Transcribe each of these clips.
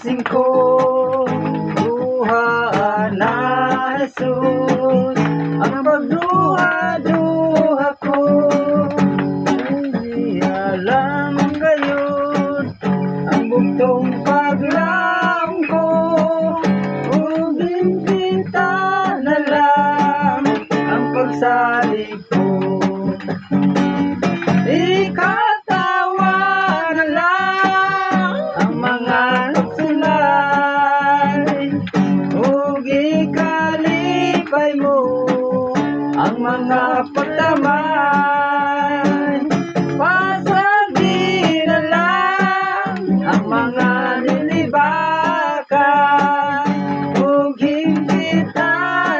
Kasing ko duha na Jesus, ang pagduha-duha ko hindi alam gayon ang buktong paglaong ko. Ug kita na lang ang pagsalig ko. Ikatawa na lang ang mga nagsulay, ug ikalipay mo ang mga pagdamay. Pasagi na lang ang mga nilibakan, ug hingpita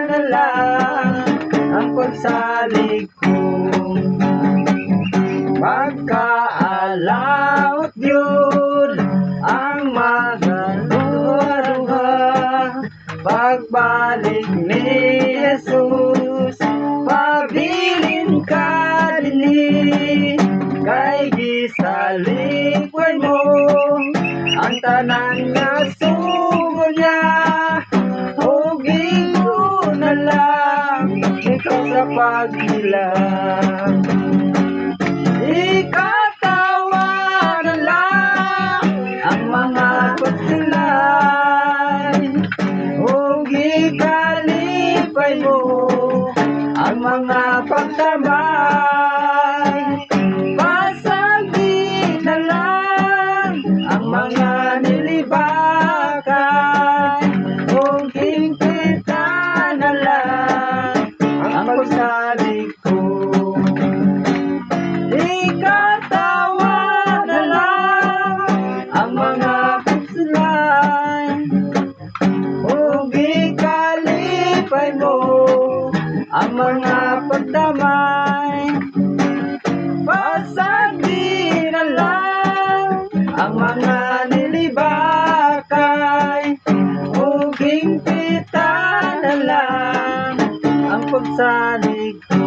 na lang ang pagsalig ko. Pagkaalawat yun ang magaluha-luha, pagbalik ni Jesus, pabilin ka dinhi, kay gisaligway mo ang tanan nga sugo niya. Ug ingon na lang ikaw sa pagbilang. Ikatawa na lang ang mga pagsulay, ug ikalipay mo ang mga pagdamay. Pasagi na lang ang mga nilibakan, ug hingpita na lang ang pagsalig ko. Ikatawa na lang ang mga pagsulay, ug ikalipay mo ang mga pagdamay. Pasagi na lang ang mga nilibakay, ug hingpita na lang ang pagsalig ko.